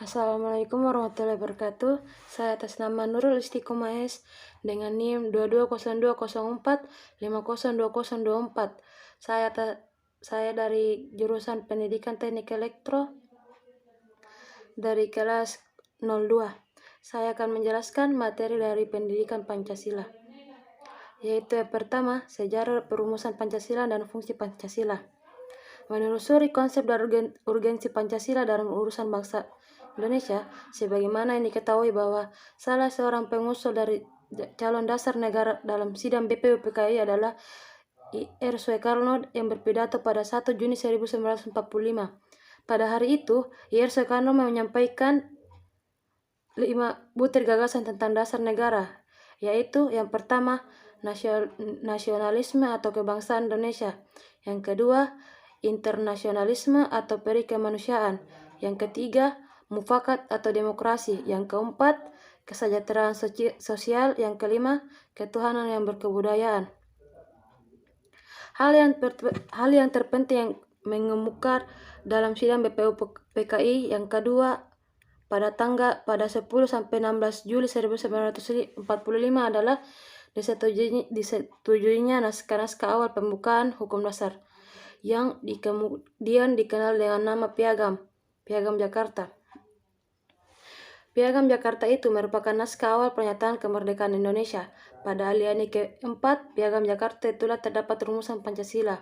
Assalamualaikum warahmatullahi wabarakatuh. Saya atas nama Nurul Istiqomah S dengan NIM 220204 Saya dari jurusan Pendidikan Teknik Elektro dari kelas 02. Saya akan menjelaskan materi dari pendidikan Pancasila, yaitu yang pertama, sejarah perumusan Pancasila dan fungsi Pancasila. Menelusuri konsep dan urgensi Pancasila dalam urusan bangsa Indonesia, sebagaimana yang diketahui bahwa salah seorang pengusul dari calon dasar negara dalam sidang BPUPKI adalah Ir Soekarno yang berpidato pada 1 Juni 1945. Pada hari itu, Ir Soekarno menyampaikan 5 butir gagasan tentang dasar negara, yaitu yang pertama, nasionalisme atau kebangsaan Indonesia. Yang kedua, internasionalisme atau peri kemanusiaan. Yang ketiga, mufakat atau demokrasi. Yang keempat, kesejahteraan sosial. Yang kelima, ketuhanan yang berkebudayaan. Hal yang terpenting yang mengemuka dalam sidang BPUPKI yang kedua pada 10 sampai 16 Juli 1945 adalah disetujuinya naskah awal pembukaan hukum dasar yang kemudian dikenal dengan nama Piagam Jakarta. Piagam Jakarta itu merupakan naskah awal pernyataan kemerdekaan Indonesia. Pada alinea keempat, Piagam Jakarta itulah terdapat rumusan Pancasila,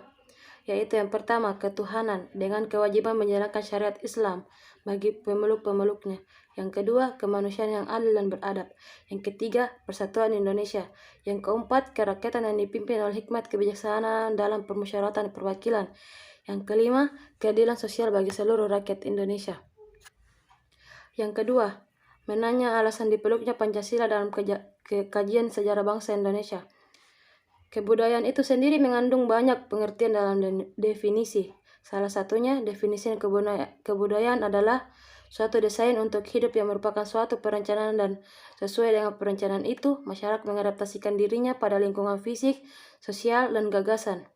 yaitu yang pertama, ketuhanan dengan kewajiban menjalankan syariat Islam bagi pemeluk-pemeluknya. Yang kedua, kemanusiaan yang adil dan beradab. Yang ketiga, persatuan Indonesia. Yang keempat, kerakyatan yang dipimpin oleh hikmat kebijaksanaan dalam permusyawaratan perwakilan. Yang kelima, keadilan sosial bagi seluruh rakyat Indonesia. Yang kedua, menanya alasan dipeluknya Pancasila dalam kajian sejarah bangsa Indonesia. Kebudayaan itu sendiri mengandung banyak pengertian dalam definisi. Salah satunya, definisi kebudayaan adalah suatu desain untuk hidup yang merupakan suatu perencanaan dan sesuai dengan perencanaan itu, masyarakat mengadaptasikan dirinya pada lingkungan fisik, sosial, dan gagasan.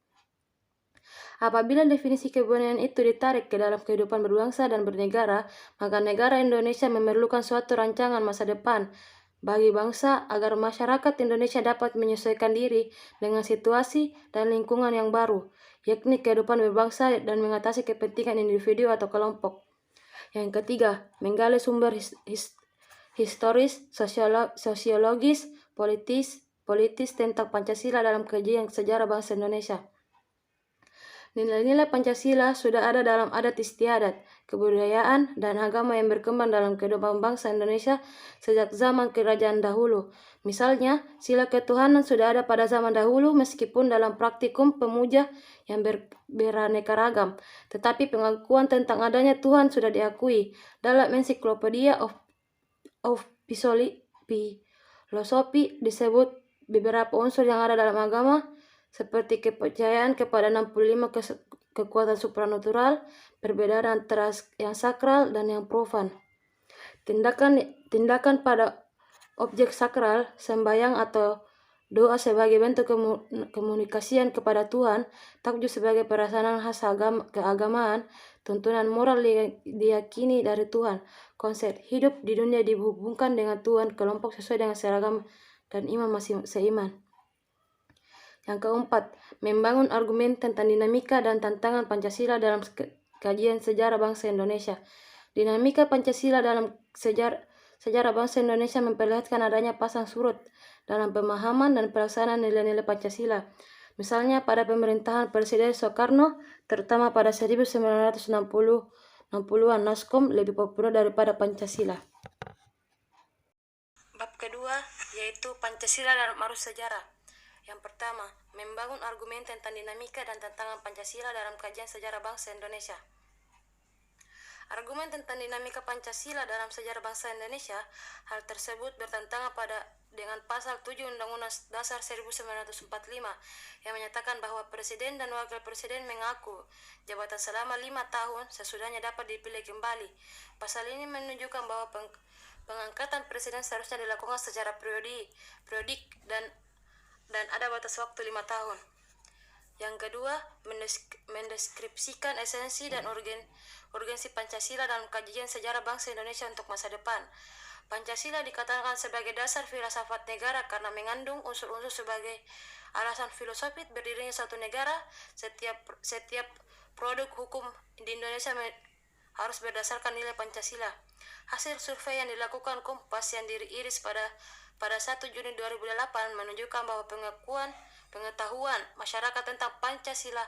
Apabila definisi kebudayaan itu ditarik ke dalam kehidupan berbangsa dan bernegara, maka negara Indonesia memerlukan suatu rancangan masa depan bagi bangsa agar masyarakat Indonesia dapat menyesuaikan diri dengan situasi dan lingkungan yang baru, yakni kehidupan berbangsa dan mengatasi kepentingan individu atau kelompok. Yang ketiga, menggali sumber historis, sosiologis, politis tentang Pancasila dalam kajian sejarah bangsa Indonesia. Nilai-nilai Pancasila sudah ada dalam adat istiadat, kebudayaan, dan agama yang berkembang dalam kehidupan bangsa Indonesia sejak zaman kerajaan dahulu. Misalnya, sila ketuhanan sudah ada pada zaman dahulu meskipun dalam praktikum pemuja yang beraneka ragam. Tetapi pengakuan tentang adanya Tuhan sudah diakui. Dalam Encyclopedia of Philosophy disebut beberapa unsur yang ada dalam agama, seperti kepercayaan kepada 65 kekuatan supranatural, perbedaan antara yang sakral dan yang profan. Tindakan pada objek sakral, sembahyang atau doa sebagai bentuk komunikasian kepada Tuhan, takjub sebagai perasaan khas keagamaan, tuntunan moral diyakini dari Tuhan, konsep hidup di dunia dihubungkan dengan Tuhan, kelompok sesuai dengan seragam, dan imam masih seiman. Yang keempat, membangun argumen tentang dinamika dan tantangan Pancasila dalam kajian sejarah bangsa Indonesia. Dinamika Pancasila dalam sejarah bangsa Indonesia memperlihatkan adanya pasang surut dalam pemahaman dan pelaksanaan nilai-nilai Pancasila. Misalnya pada pemerintahan Presiden Soekarno, terutama pada 1960-an, Naskom lebih populer daripada Pancasila. Bab kedua, yaitu Pancasila dalam arus sejarah. Yang pertama, membangun argumen tentang dinamika dan tantangan Pancasila dalam kajian sejarah bangsa Indonesia. Argumen tentang dinamika Pancasila dalam sejarah bangsa Indonesia, hal tersebut bertentangan dengan pasal 7 Undang-Undang Dasar 1945 yang menyatakan bahwa Presiden dan Wakil Presiden mengaku jabatan selama 5 tahun sesudahnya dapat dipilih kembali. Pasal ini menunjukkan bahwa pengangkatan Presiden seharusnya dilakukan secara periodik dan ada batas waktu 5 tahun. Yang kedua, mendeskripsikan esensi dan urgensi Pancasila dalam kajian sejarah bangsa Indonesia untuk masa depan. Pancasila dikatakan sebagai dasar filsafat negara karena mengandung unsur-unsur sebagai alasan filosofis berdirinya suatu negara. Setiap produk hukum di Indonesia harus berdasarkan nilai Pancasila. Hasil survei yang dilakukan Kompas yang diiris pada 1 Juni 2008 menunjukkan bahwa pengetahuan masyarakat tentang Pancasila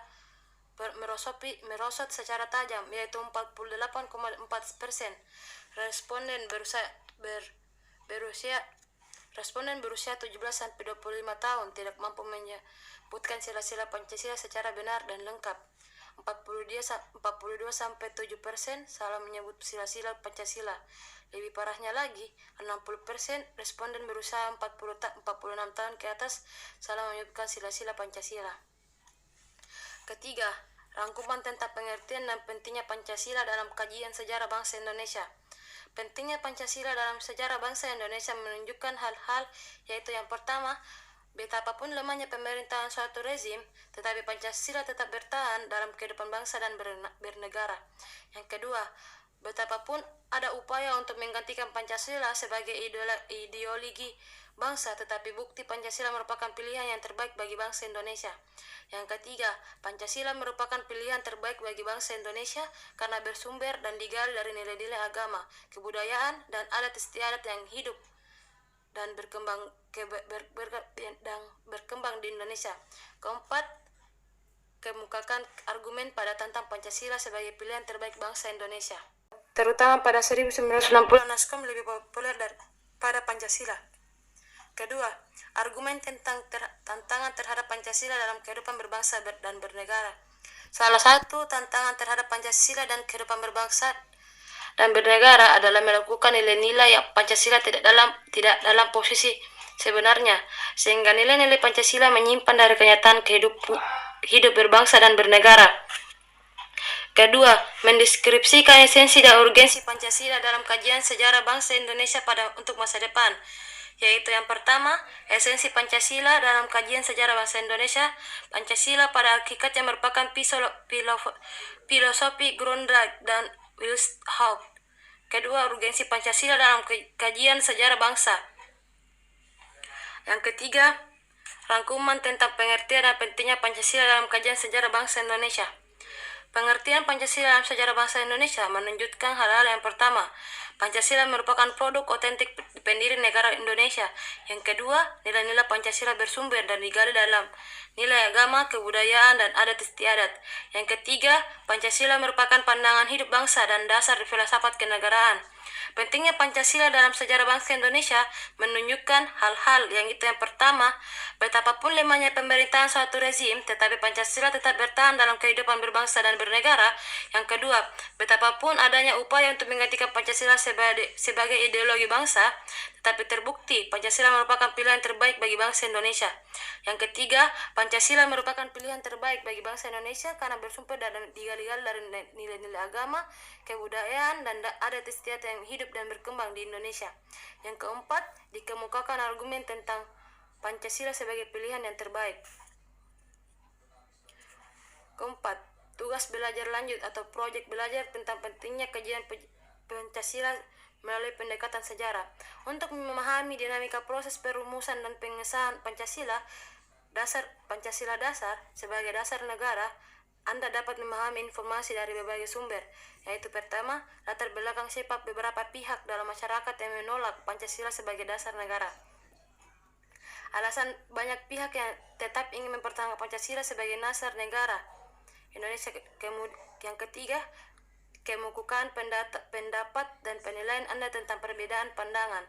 merosot secara tajam, yaitu 48,4%. Responden berusia 17 sampai 25 tahun tidak mampu menyebutkan sila-sila Pancasila secara benar dan lengkap. 42 sampai 7% salah menyebut sila-sila Pancasila. Lebih parahnya lagi, 60% responden berusia 46 tahun ke atas salah menyebutkan sila-sila Pancasila. Ketiga, rangkuman tentang pengertian dan pentingnya Pancasila dalam kajian sejarah bangsa Indonesia. Pentingnya Pancasila dalam sejarah bangsa Indonesia menunjukkan hal-hal, yaitu yang pertama, betapapun lemahnya pemerintahan suatu rezim, tetapi Pancasila tetap bertahan dalam kehidupan bangsa dan bernegara. Yang kedua, betapapun ada upaya untuk menggantikan Pancasila sebagai ideologi bangsa, tetapi bukti Pancasila merupakan pilihan yang terbaik bagi bangsa Indonesia. Yang ketiga, Pancasila merupakan pilihan terbaik bagi bangsa Indonesia karena bersumber dan digali dari nilai-nilai agama, kebudayaan, dan adat istiadat yang hidup dan berkembang di Indonesia. Keempat, kemukakan argumen pada tentang Pancasila sebagai pilihan terbaik bangsa Indonesia. Terutama pada 1960 Naskom lebih populer pada Pancasila. Kedua, argumen tentang tantangan terhadap Pancasila dalam kehidupan berbangsa dan bernegara. Salah satu tantangan terhadap Pancasila dan kehidupan berbangsa dan bernegara adalah melakukan nilai-nilai yang Pancasila tidak dalam posisi sebenarnya, sehingga nilai-nilai Pancasila menyimpan dari kenyataan hidup berbangsa dan bernegara. Kedua, mendeskripsikan esensi dan urgensi Pancasila dalam kajian sejarah bangsa Indonesia untuk masa depan, yaitu yang pertama, esensi Pancasila dalam kajian sejarah bangsa Indonesia. Pancasila pada hakikatnya merupakan filosofi Grundtvig dan Wilhelm. Kedua, urgensi Pancasila dalam kajian sejarah bangsa. Yang ketiga, rangkuman tentang pengertian dan pentingnya Pancasila dalam kajian sejarah bangsa Indonesia. Pengertian Pancasila dalam sejarah bangsa Indonesia menunjukkan hal-hal yang pertama, Pancasila merupakan produk otentik pendiri negara Indonesia. Yang kedua, nilai-nilai Pancasila bersumber dan digali dalam nilai agama, kebudayaan, dan adat istiadat. Yang ketiga, Pancasila merupakan pandangan hidup bangsa dan dasar filsafat kenegaraan. Pentingnya Pancasila dalam sejarah bangsa Indonesia menunjukkan hal-hal yang pertama, betapapun lemahnya pemerintahan suatu rezim, tetapi Pancasila tetap bertahan dalam kehidupan berbangsa dan bernegara. Yang kedua, betapapun adanya upaya untuk menggantikan Pancasila sebagai ideologi bangsa, tetapi terbukti Pancasila merupakan pilihan terbaik bagi bangsa Indonesia. Yang ketiga, Pancasila merupakan pilihan terbaik bagi bangsa Indonesia karena bersumber dan digali dari nilai-nilai agama, kebudayaan, dan adat istiadat yang hidup dan berkembang di Indonesia. Yang keempat, dikemukakan argumen tentang Pancasila sebagai pilihan yang terbaik. Keempat, tugas belajar lanjut atau proyek belajar tentang pentingnya kajian Pancasila melalui pendekatan sejarah. Untuk memahami dinamika proses perumusan dan pengesahan Pancasila dasar sebagai dasar negara, Anda dapat memahami informasi dari berbagai sumber, yaitu pertama, latar belakang sifat beberapa pihak dalam masyarakat yang menolak Pancasila sebagai dasar negara. Alasan banyak pihak yang tetap ingin mempertahankan Pancasila sebagai dasar negara Indonesia. Yang ketiga, kemukakan pendapat dan penilaian Anda tentang perbedaan pandangan.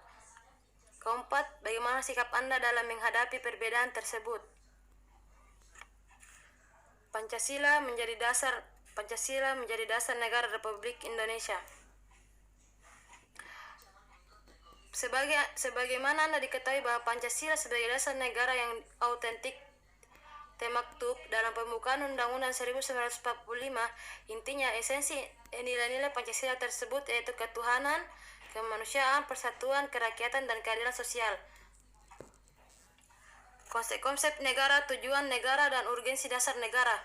Keempat, bagaimana sikap Anda dalam menghadapi perbedaan tersebut. Pancasila menjadi dasar negara Republik Indonesia. Sebagaimana Anda diketahui bahwa Pancasila sebagai dasar negara yang autentik termaktub dalam pembukaan Undang-Undang 1945, intinya esensi nilai-nilai Pancasila tersebut yaitu ketuhanan, kemanusiaan, persatuan, kerakyatan, dan keadilan sosial. Konsep-konsep negara, tujuan negara, dan urgensi dasar negara.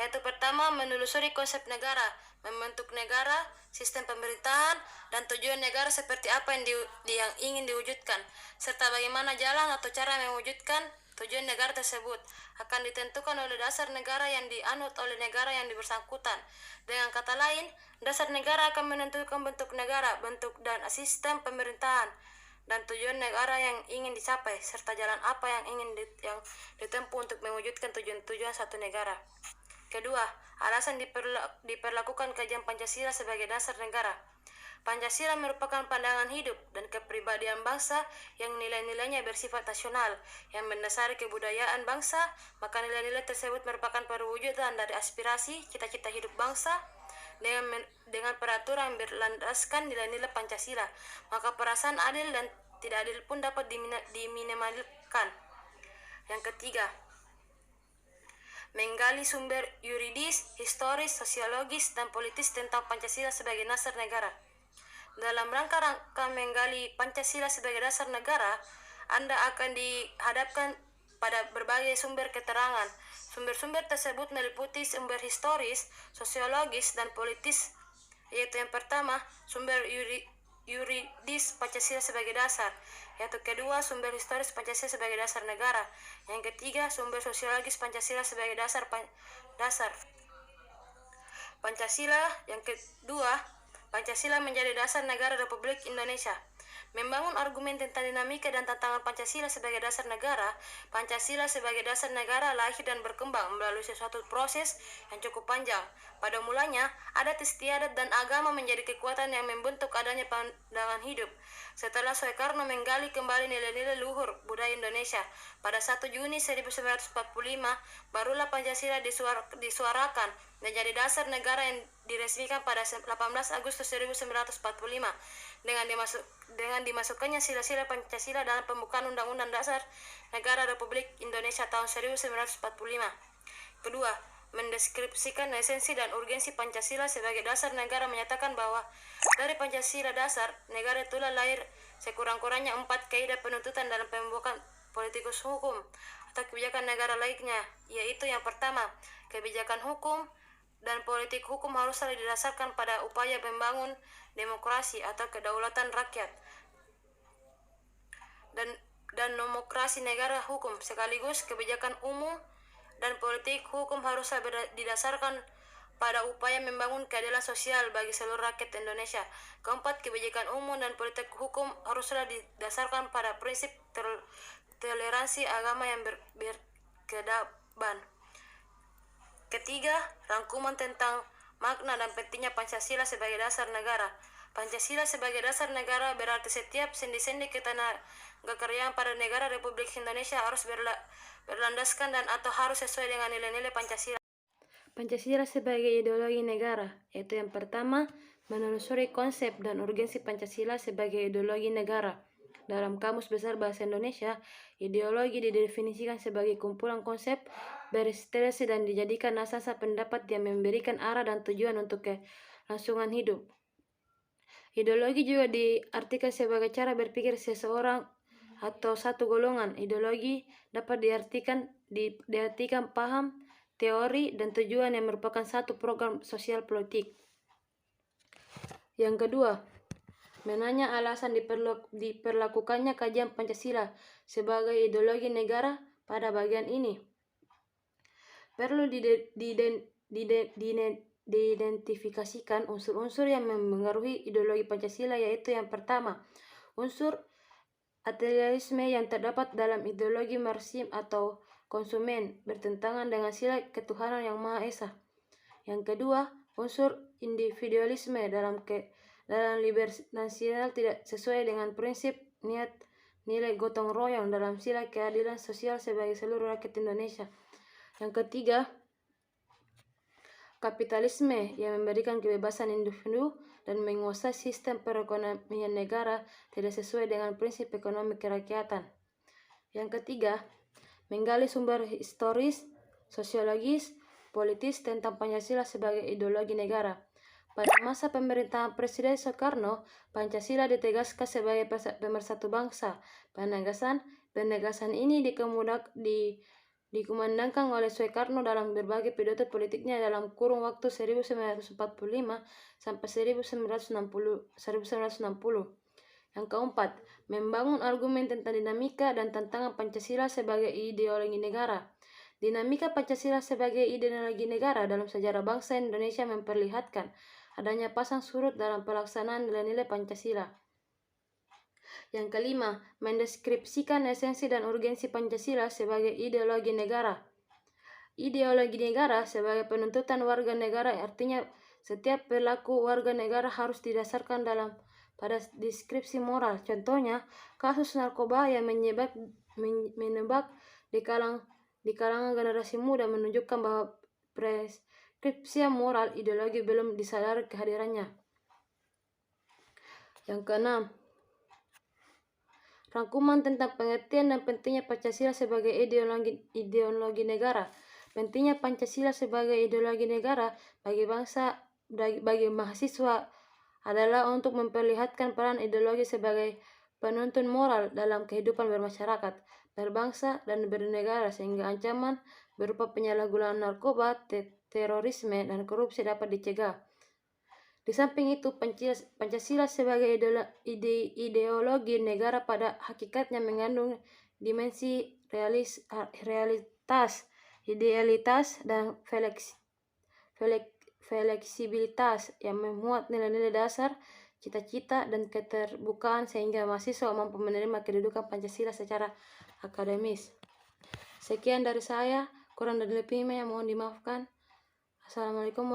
Yaitu pertama, menelusuri konsep negara, membentuk negara, sistem pemerintahan, dan tujuan negara seperti apa yang ingin diwujudkan, serta bagaimana jalan atau cara mewujudkan tujuan negara tersebut akan ditentukan oleh dasar negara yang dianut oleh negara yang bersangkutan. Dengan kata lain, dasar negara akan menentukan bentuk negara, bentuk dan sistem pemerintahan, dan tujuan negara yang ingin dicapai, serta jalan apa yang ditempuh untuk mewujudkan tujuan-tujuan satu negara. Kedua, alasan diperlakukan kajian Pancasila sebagai dasar negara. Pancasila merupakan pandangan hidup dan kepribadian bangsa yang nilai-nilainya bersifat nasional, yang mendasari kebudayaan bangsa, maka nilai-nilai tersebut merupakan perwujudan dari aspirasi, cita-cita hidup bangsa, dengan peraturan yang berlandaskan nilai-nilai Pancasila, maka perasaan adil dan tidak adil pun dapat diminimalkan. Yang ketiga, menggali sumber yuridis, historis, sosiologis, dan politis tentang Pancasila sebagai dasar negara. Dalam rangka menggali Pancasila sebagai dasar negara, Anda akan dihadapkan pada berbagai sumber keterangan. Sumber-sumber tersebut meliputi sumber historis, sosiologis, dan politis, yaitu yang pertama, sumber yuridis Pancasila sebagai dasar, yaitu kedua, sumber historis Pancasila sebagai dasar negara, yang ketiga, sumber sosiologis Pancasila sebagai dasar Pancasila. Yang kedua, Pancasila menjadi dasar negara Republik Indonesia. Membangun argumen tentang dinamika dan tantangan Pancasila sebagai dasar negara, Pancasila sebagai dasar negara lahir dan berkembang melalui sesuatu proses yang cukup panjang. Pada mulanya, adat istiadat dan agama menjadi kekuatan yang membentuk adanya pandangan hidup. Setelah Soekarno menggali kembali nilai-nilai luhur budaya Indonesia, pada 1 Juni 1945, barulah Pancasila disuarakan menjadi dasar negara yang diresmikan pada 18 Agustus 1945 dengan dimasukkannya sila-sila Pancasila dalam pembukaan Undang-Undang Dasar Negara Republik Indonesia tahun 1945. Kedua, mendeskripsikan esensi dan urgensi Pancasila sebagai dasar negara, menyatakan bahwa dari Pancasila dasar negara itulah lahir sekurang-kurangnya 4 kaidah penuntutan dalam pembukaan politikus hukum atau kebijakan negara lainnya, yaitu yang pertama, kebijakan hukum dan politik hukum haruslah didasarkan pada upaya membangun demokrasi atau kedaulatan rakyat dan demokrasi negara hukum, sekaligus kebijakan umum dan politik hukum haruslah didasarkan pada upaya membangun keadilan sosial bagi seluruh rakyat Indonesia. Keempat, kebijakan umum dan politik hukum haruslah didasarkan pada prinsip toleransi agama yang berkedaban. Ketiga, rangkuman tentang makna dan pentingnya Pancasila sebagai dasar negara. Pancasila sebagai dasar negara berarti setiap sendi-sendi ketenagakerjaan pada negara Republik Indonesia harus berlandaskan dan atau harus sesuai dengan nilai-nilai Pancasila. Pancasila sebagai ideologi negara, yaitu yang pertama, menelusuri konsep dan urgensi Pancasila sebagai ideologi negara. Dalam Kamus Besar Bahasa Indonesia, ideologi didefinisikan sebagai kumpulan konsep berekspresi dan dijadikan asas pendapat yang memberikan arah dan tujuan untuk kelangsungan hidup. Ideologi juga diartikan sebagai cara berpikir seseorang atau satu golongan. Ideologi dapat diartikan paham, teori, dan tujuan yang merupakan satu program sosial politik. Yang kedua, menanya alasan diperlakukannya kajian Pancasila sebagai ideologi negara. Pada bagian ini perlu diidentifikasikan unsur-unsur yang mempengaruhi ideologi Pancasila, yaitu yang pertama, unsur ateisme yang terdapat dalam ideologi Marxisme atau konsumen, bertentangan dengan sila ketuhanan yang Maha Esa. Yang kedua, unsur individualisme dalam libertas nasional tidak sesuai dengan prinsip nilai gotong royong dalam sila keadilan sosial sebagai seluruh rakyat Indonesia. Yang ketiga, kapitalisme yang memberikan kebebasan individu dan menguasai sistem perekonomian negara tidak sesuai dengan prinsip ekonomi kerakyatan. Yang ketiga, menggali sumber historis, sosiologis, politis tentang Pancasila sebagai ideologi negara. Pada masa pemerintahan Presiden Soekarno, Pancasila ditegaskan sebagai pemersatu bangsa. Penegasan Penegasan ini dikumandangkan oleh Soekarno dalam berbagai pidato politiknya dalam kurun waktu 1945 sampai 1960. Yang keempat, membangun argumen tentang dinamika dan tantangan Pancasila sebagai ideologi negara. Dinamika Pancasila sebagai ideologi negara dalam sejarah bangsa Indonesia memperlihatkan adanya pasang surut dalam pelaksanaan nilai-nilai Pancasila. Yang kelima, mendeskripsikan esensi dan urgensi Pancasila sebagai ideologi negara. Ideologi negara sebagai penuntutan warga negara artinya setiap perilaku warga negara harus didasarkan pada deskripsi moral. Contohnya, kasus narkoba yang menebak di kalangan generasi muda menunjukkan bahwa preskripsi moral ideologi belum disadari kehadirannya. Yang keenam, rangkuman tentang pengertian dan pentingnya Pancasila sebagai ideologi negara. Pentingnya Pancasila sebagai ideologi negara bagi mahasiswa adalah untuk memperlihatkan peran ideologi sebagai penuntun moral dalam kehidupan bermasyarakat, berbangsa, dan bernegara sehingga ancaman berupa penyalahgunaan narkoba, terorisme, dan korupsi dapat dicegah. Di samping itu, Pancasila sebagai ideologi negara pada hakikatnya mengandung dimensi realitas, idealitas, dan fleksibilitas yang memuat nilai-nilai dasar, cita-cita, dan keterbukaan sehingga mahasiswa mampu menerima kedudukan Pancasila secara akademis. Sekian dari saya, kurang dan lebihnya mohon dimaafkan. Assalamualaikum.